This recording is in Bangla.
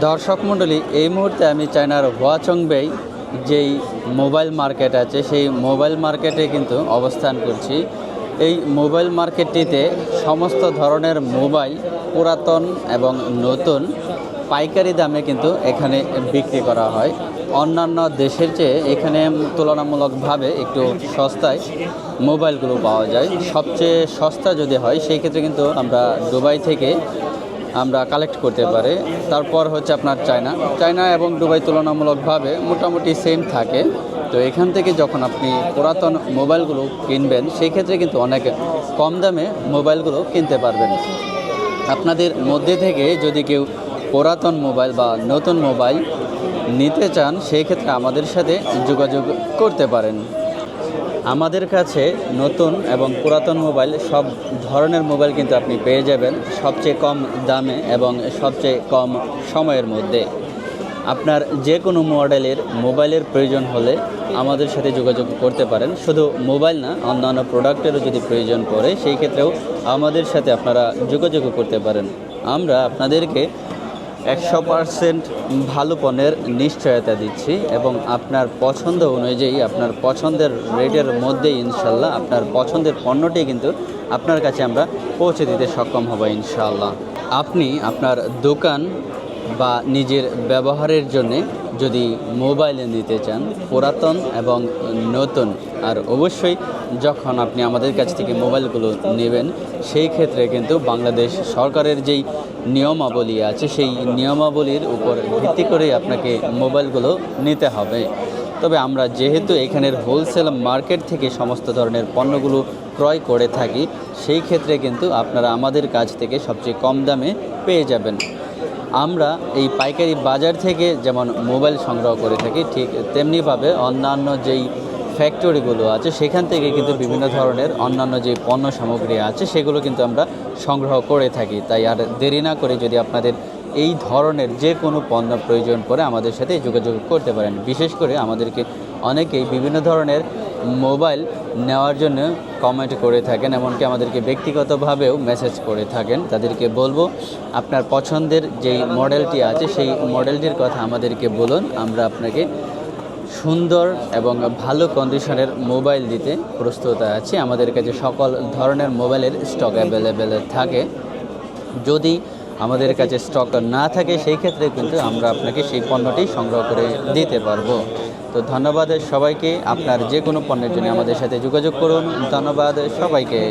দর্শক মণ্ডলী, এই মুহূর্তে আমি চায়নার হুয়াচংবেই যেই মোবাইল মার্কেট আছে সেই মোবাইল মার্কেটে কিন্তু অবস্থান করছি। এই মোবাইল মার্কেটটিতে সমস্ত ধরনের মোবাইল পুরাতন এবং নতুন পাইকারি দামে কিন্তু এখানে বিক্রি করা হয়। অন্যান্য দেশের চেয়ে এখানে তুলনামূলকভাবে একটু সস্তায় মোবাইলগুলো পাওয়া যায়। সবচেয়ে সস্তা যদি হয় সেই ক্ষেত্রে কিন্তু আমরা দুবাই থেকে আমরা কালেক্ট করতে পারি। তারপর হচ্ছে আপনার চায়না এবং দুবাই তুলনামূলকভাবে মোটামুটি সেম থাকে। তো এখান থেকে যখন আপনি পুরাতন মোবাইলগুলো কিনবেন সেই ক্ষেত্রে কিন্তু অনেক কম দামে মোবাইলগুলো কিনতে পারবেন। আপনাদের মধ্যে থেকে যদি কেউ পুরাতন মোবাইল বা নতুন মোবাইল নিতে চান সেই ক্ষেত্রে আমাদের সাথে যোগাযোগ করতে পারেন। আমাদের কাছে নতুন এবং পুরাতন মোবাইল সব ধরনের মোবাইল কিন্তু আপনি পেয়ে যাবেন সবচেয়ে কম দামে এবং সবচেয়ে কম সময়ের মধ্যে। আপনার যে কোনো মডেলের মোবাইলের প্রয়োজন হলে আমাদের সাথে যোগাযোগ করতে পারেন। শুধু মোবাইল না, অন্যান্য প্রোডাক্টেরও যদি প্রয়োজন পড়ে সেই ক্ষেত্রেও আমাদের সাথে আপনারা যোগাযোগ করতে পারেন। আমরা আপনাদেরকে 100% ভালো পণ্যের নিশ্চয়তা দিচ্ছি এবং আপনার পছন্দ অনুযায়ী আপনার পছন্দের রেটের মধ্যে ইনশাল্লাহ আপনার পছন্দের পণ্যটি কিন্তু আপনার কাছে আমরা পৌঁছে দিতে সক্ষম হব ইনশাল্লাহ। আপনি আপনার দোকান বা নিজের ব্যবহারের জন্যে যদি মোবাইল নিতে চান পুরাতন এবং নতুন, আর অবশ্যই যখন আপনি আমাদের কাছ থেকে মোবাইলগুলো নেবেন সেই ক্ষেত্রে কিন্তু বাংলাদেশ সরকারের যেই নিয়মাবলী আছে সেই নিয়মাবলীর উপর ভিত্তি করেই আপনাকে মোবাইলগুলো নিতে হবে। তবে আমরা যেহেতু এখানের হোলসেল মার্কেট থেকে সমস্ত ধরনের পণ্যগুলো ক্রয় করে থাকি সেই ক্ষেত্রে কিন্তু আপনারা আমাদের কাছ থেকে সবচেয়ে কম দামে পেয়ে যাবেন। আমরা এই পাইকারি বাজার থেকে যেমন মোবাইল সংগ্রহ করে থাকি ঠিক তেমনিভাবে অন্যান্য যেই ফ্যাক্টরিগুলো আছে সেখান থেকে কিন্তু বিভিন্ন ধরনের অন্যান্য যে পণ্য সামগ্রী আছে সেগুলো কিন্তু আমরা সংগ্রহ করে থাকি। তাই আর দেরি না করে যদি আপনাদের এই ধরনের যে কোনো পণ্য প্রয়োজন পড়ে আমাদের সাথে যোগাযোগ করতে পারেন। বিশেষ করে আমাদেরকে অনেকেই বিভিন্ন ধরনের মোবাইল নেওয়ার জন্য কমেন্ট করে থাকেন, এমনকি আমাদেরকে ব্যক্তিগতভাবেও মেসেজ করে থাকেন। তাদেরকে বলবো আপনার পছন্দের যেই মডেলটি আছে সেই মডেলটির কথা আমাদেরকে বলুন, আমরা আপনাকে সুন্দর এবং ভালো কন্ডিশনের মোবাইল দিতে প্রস্তুত আছি। আমাদের কাছে সকল ধরনের মোবাইলের স্টক অ্যাভেলেবেল থাকে। যদি আমাদের কাছে স্টক না থাকে সেই ক্ষেত্রে কিন্তু আমরা আপনাকে সেই পণ্যটি সংগ্রহ করে দিতে পারবো। তো ধন্যবাদ সবাইকে। আপনার যে কোনো পণ্যের জন্য আমাদের সাথে যোগাযোগ করুন। ধন্যবাদ সবাইকে।